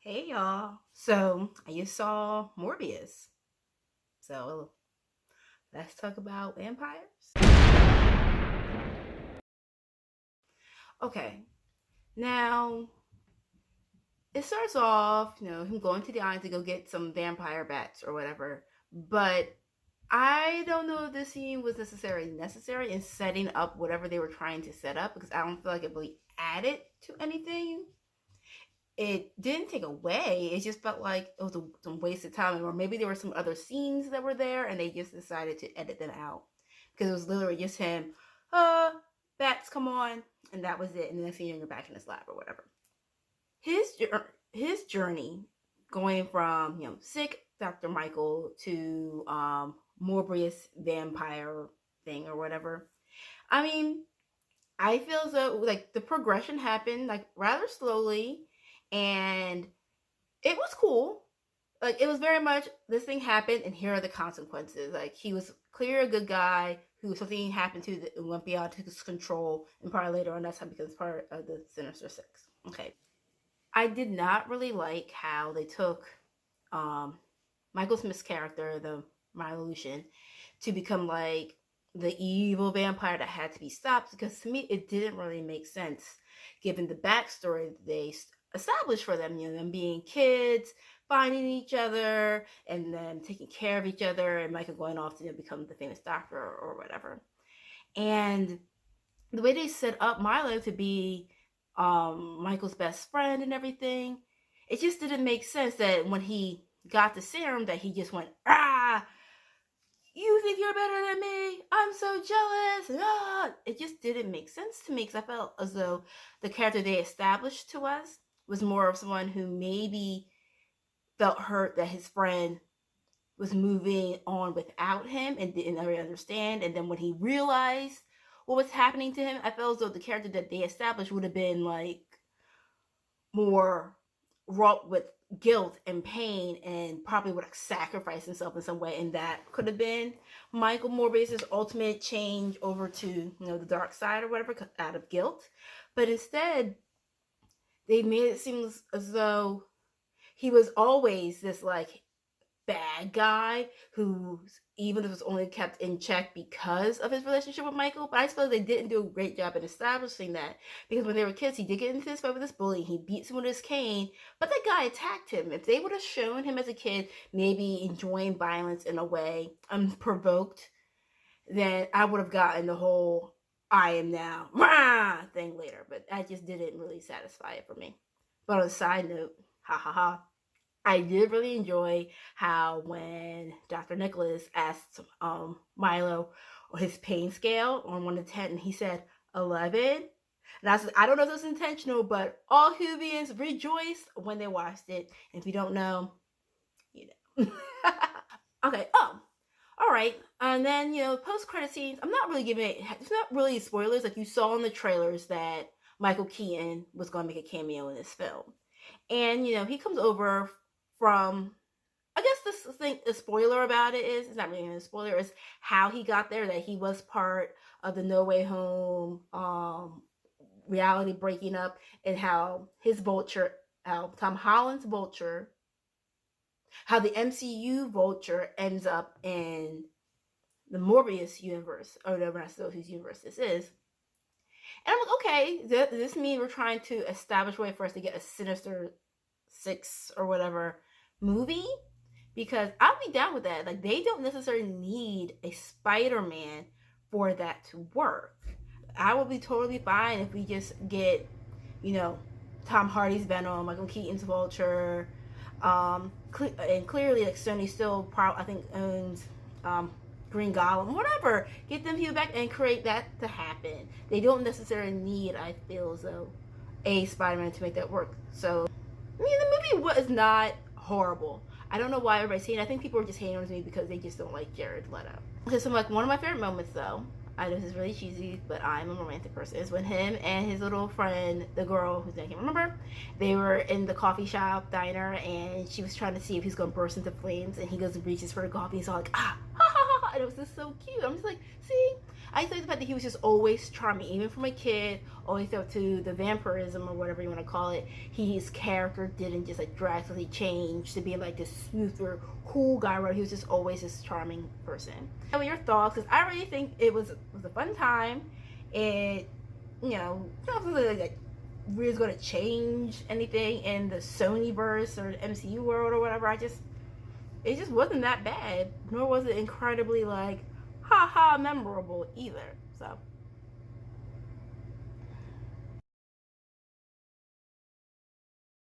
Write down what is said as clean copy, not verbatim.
Hey y'all. So I just saw Morbius. So let's talk about vampires. Okay. Now it starts off, him going to the island to go get some vampire bats or whatever. But I don't know if this scene was necessary in setting up whatever they were trying to set up because I don't feel like it really added to anything. It didn't take away. It just felt like it was some wasted time, or maybe there were some other scenes that were there, and they just decided to edit them out because it was literally just him. Uh, bats, come on, and that was it. And the next thing you're back in his lap or whatever. His journey, going from sick Dr. Michael to Morbius vampire thing or whatever. I mean, I feel as though like the progression happened like rather slowly, and it was cool. Like it was very much this thing happened, and here are the consequences. Like he was clear a good guy who something happened to that went beyond his control, and probably later on that's how because part of the Sinister Six. Okay, I did not really like how they took um, Michael Smith's character, the Milution, to become like the evil vampire that had to be stopped because to me it didn't really make sense given the backstory they established for them, them being kids, finding each other, and then taking care of each other, and Michael going off to become the famous doctor or whatever. And the way they set up Milo to be Michael's best friend and everything, it just didn't make sense that when he got the serum that he just went, you think you're better than me? I'm so jealous. Ah! It just didn't make sense to me because I felt as though the character they established to us was more of someone who maybe felt hurt that his friend was moving on without him and didn't really understand. And then when he realized what was happening to him, I felt as though the character that they established would have been like more wrought with guilt and pain and probably would have sacrificed himself in some way, and that could have been Michael Morbius's ultimate change over to the dark side or whatever out of guilt. But instead they made it seem as though he was always this like bad guy who's even if it's only kept in check because of his relationship with Michael. But I suppose they didn't do a great job in establishing that because when they were kids, he did get into this fight with this bully. He beats him with his cane, but that guy attacked him. If they would have shown him as a kid maybe enjoying violence in a way unprovoked, then I would have gotten the whole I am now thing later. But that just didn't really satisfy it for me. But on a side note, ha ha ha, I did really enjoy how when Dr. Nicholas asked Milo his pain scale on 1 to 10, and he said 11. And I said, I don't know if this was intentional, but all Whovians rejoiced when they watched it. And if you don't know, you know. Okay. Oh, all right. And then post credit scenes. I'm not really giving it. It's not really spoilers. Like you saw in the trailers that Michael Keaton was going to make a cameo in this film, and he comes over from, I guess this thing, the spoiler about it is, it's not really a spoiler, is how he got there, that he was part of the No Way Home reality breaking up, and how his Vulture, how Tom Holland's Vulture, how the MCU Vulture ends up in the Morbius universe, or the rest of whose universe this is. And I'm like, okay, does this mean we're trying to establish a way for us to get a Sinister Six or whatever movie? Because I'll be down with that. Like, they don't necessarily need a Spider-Man for that to work. I will be totally fine if we just get, Tom Hardy's Venom, Michael Keaton's Vulture, and clearly, like, Sony still I think owns Green Goblin, whatever. Get them here back and create that to happen. They don't necessarily need, I feel as though, a Spider-Man to make that work. So, I mean, the movie was not horrible. I don't know why everybody's hating. I think people are just hating on me because they just don't like Jared Leto. Okay, so like one of my favorite moments though, I know this is really cheesy, but I'm a romantic person, is when him and his little friend, the girl whose name I can't remember, they were in the coffee shop diner, and she was trying to see if he's gonna burst into flames, and he goes and reaches for the coffee. He's all like, ah, ha ha ha, and it was just so cute. I'm just like, see, I think the fact that he was just always charming, even from a kid, always up to the vampirism or whatever you want to call it. His character didn't just like drastically change to be like this smoother, cool guy, right? He was just always this charming person. Tell me your thoughts, because I really think it was a fun time. It, not really like really going to change anything in the Sony Verse or the MCU world or whatever. It just wasn't that bad, nor was it incredibly like, ha ha, memorable either. So